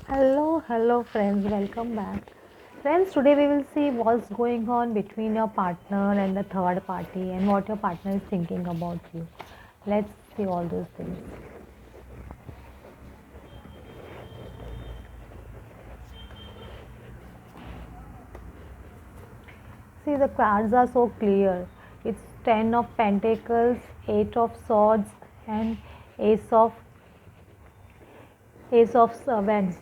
Hello friends, welcome back. Friends, today we will see what's going on between your partner and the third party and what your partner is thinking about you. Let's see all those things. See, the cards are so clear. It's 10 of pentacles, 8 of swords and ace of ace of wands.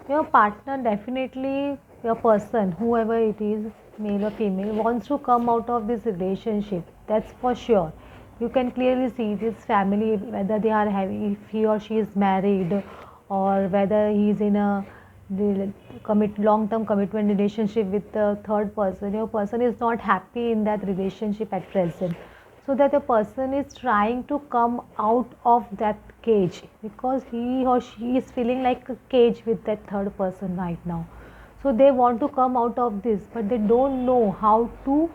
Your partner definitely, your person, whoever it is, male or female, wants to come out of this relationship. That's for sure. You can clearly see this family, whether they are having, if he or she is married, or whether he is in a long-term commitment relationship with the third person. Your person is not happy in that relationship at present, so that the person is trying to come out of that cage because he or she is feeling like a cage with that third person right now. So they want to come out of this, but they don't know how to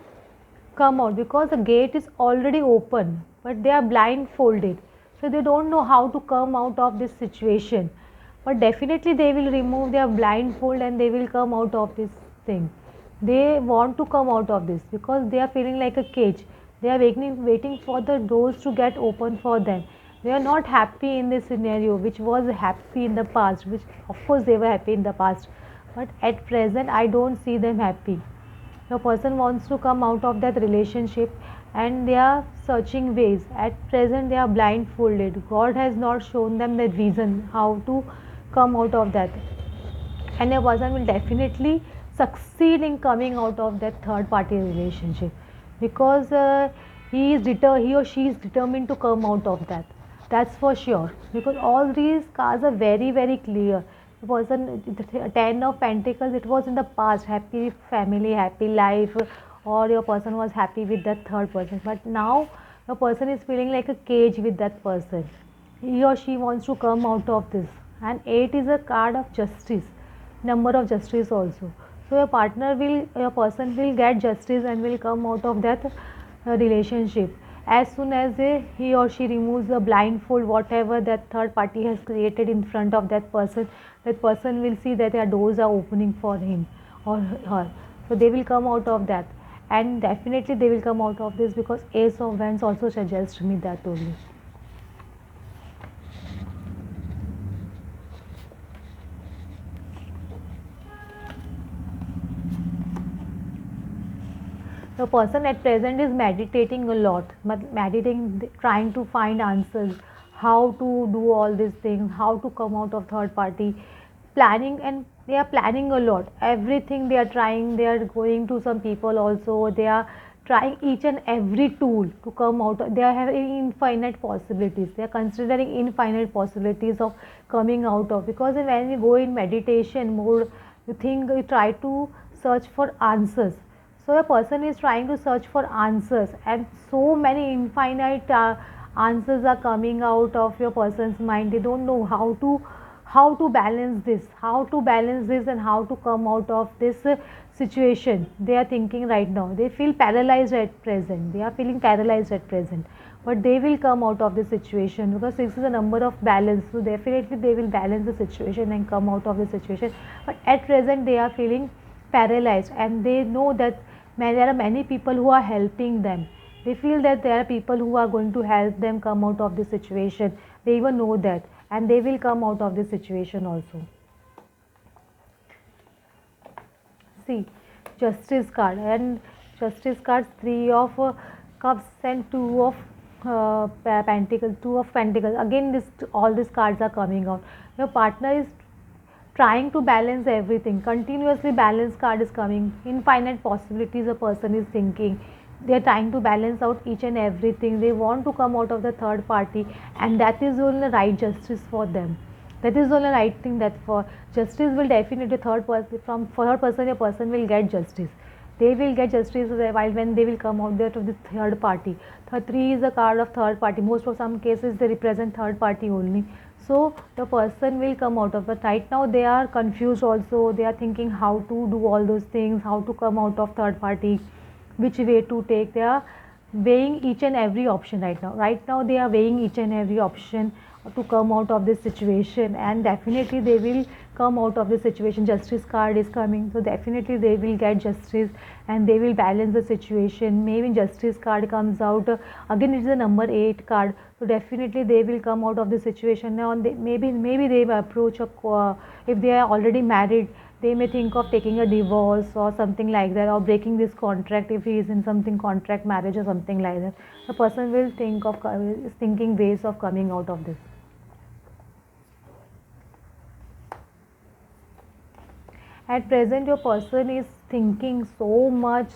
come out because the gate is already open, but they are blindfolded. So they don't know how to come out of this situation. But definitely they will remove their blindfold and they will come out of this thing. They want to come out of this because they are feeling like a cage. They are waiting for the doors to get open for them. They are not happy in this scenario, which was happy in the past, which of course they were happy in the past. But at present, I don't see them happy. The person wants to come out of that relationship and they are searching ways. At present, they are blindfolded. God has not shown them the reason how to come out of that, and a person will definitely succeed in coming out of that third party relationship because he or she is determined to come out of that. That's for sure, because all these cards are very clear. The person, the 10 of pentacles, it was in the past, happy family, happy life, or your person was happy with that third person, but now the person is feeling like a cage with that person. He or she wants to come out of this. And 8 is a card of justice, number of justice also. So your person will get justice and will come out of that relationship as soon as he or she removes the blindfold whatever that third party has created in front of that person. That person will see that their doors are opening for him or her. So they will come out of that, and definitely they will come out of this because ace of wands also suggests me that only. The person at present is meditating a lot, meditating, trying to find answers, how to do all these things, how to come out of third party, planning, and they are planning a lot. Everything they are trying, they are going to some people also, they are trying each and every tool to come out. They are having infinite possibilities. They are considering infinite possibilities of coming out of, because when you go in meditation mode, you think, you try to search for answers. So a person is trying to search for answers, and so many infinite answers are coming out of your person's mind. They don't know how to balance this, and how to come out of this situation. They are thinking right now. They feel paralyzed at present. They are feeling paralyzed at present, but they will come out of this situation because this is a number of balance. So definitely they will balance the situation and come out of the situation. But at present they are feeling paralyzed, and they know that there are many people who are helping them. They feel that there are people who are going to help them come out of this situation. They even know that, and they will come out of this situation also. See, justice card, and justice cards, 3 of cups and 2 of pentacles, 2 of pentacles. Again, this all these cards are coming out. Your partner is trying to balance everything. Continuously balance card is coming. Infinite possibilities a person is thinking. They are trying to balance out each and everything. They want to come out of the third party, and that is only the right justice for them. That is only the right thing. That for justice will definitely, third person, from third person, a person will get justice. They will get justice while when they will come out there to the third party. The 3 is a card of third party. Most of some cases they represent third party only. So the person will come out of, but right now they are confused also. They are thinking how to do all those things, how to come out of third party, which way to take. They are weighing each and every option right now. Right now they are weighing each and every option to come out of this situation, and definitely they will come out of the situation. Justice card is coming, so definitely they will get justice and they will balance the situation. Maybe justice card comes out, again it is a number 8 card, so definitely they will come out of the situation. Now maybe they will approach if they are already married, they may think of taking a divorce or something like that, or breaking this contract if he is in something contract marriage or something like that. The person will think of is thinking ways of coming out of this. At present your person is thinking so much,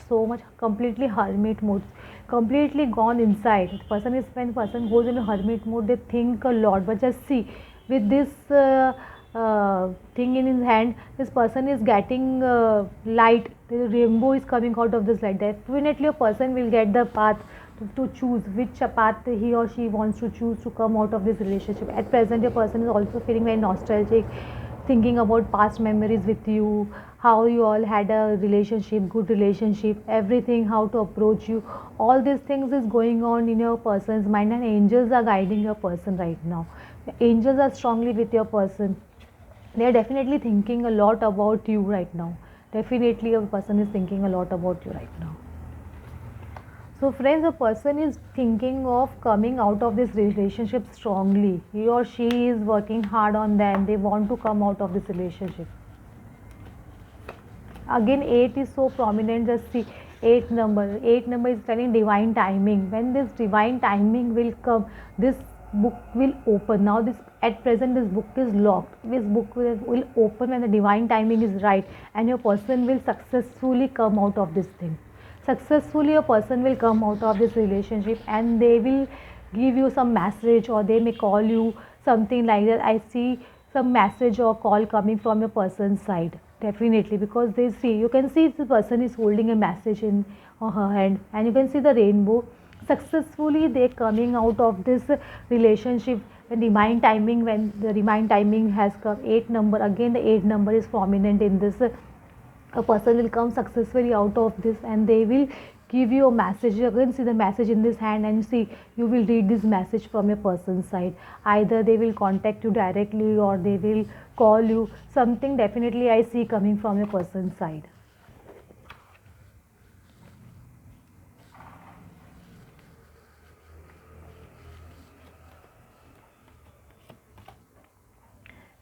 completely hermit mode, completely gone inside. The person is, when person goes into hermit mode, they think a lot. But just see, with this thing in his hand, this person is getting light, the rainbow is coming out of this light. Definitely a person will get the path to choose which path he or she wants to choose to come out of this relationship. At present your person is also feeling very nostalgic, thinking about past memories with you, how you all had a relationship, good relationship, everything, how to approach you. All these things is going on in your person's mind, and angels are guiding your person right now. The angels are strongly with your person. They are definitely thinking a lot about you right now. Definitely a person is thinking a lot about you right now. So friends, a person is thinking of coming out of this relationship strongly. He or she is working hard on them. They want to come out of this relationship. Again, 8 is so prominent. Just see, 8 number is telling divine timing. When this divine timing will come, this book will open. Now this, at present this book is locked. This book will open when the divine timing is right, and your person will successfully come out of this thing. Successfully a person will come out of this relationship, and they will give you some message, or they may call you, something like that. I see some message or call coming from your person's side, definitely, because they see, you can see the person is holding a message in or her hand, and you can see the rainbow. Successfully they coming out of this relationship. The divine timing, when the divine timing has come, 8 number, again the 8 number is prominent in this. A person will come successfully out of this, and they will give you a message. You can see the message in this hand, and see, you will read this message from your person's side. Either they will contact you directly, or they will call you, something definitely I see coming from your person's side.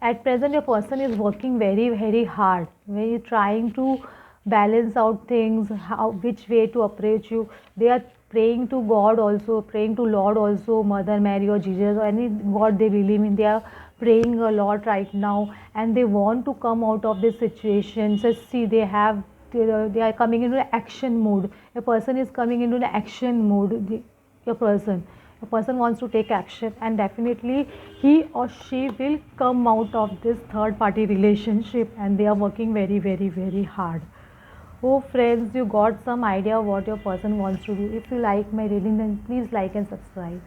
At present your person is working very hard, very trying to balance out things, how, which way to approach you. They are praying to God also, praying to Lord also, Mother Mary or Jesus or any God they believe in. They are praying a lot right now, and they want to come out of this situation. So see, they are coming into action mode. A person is coming into the action mode. Your person, a person wants to take action, and definitely he or she will come out of this third party relationship, and they are working very hard. Oh friends, you got some idea what your person wants to do. If you like my reading, then please like and subscribe.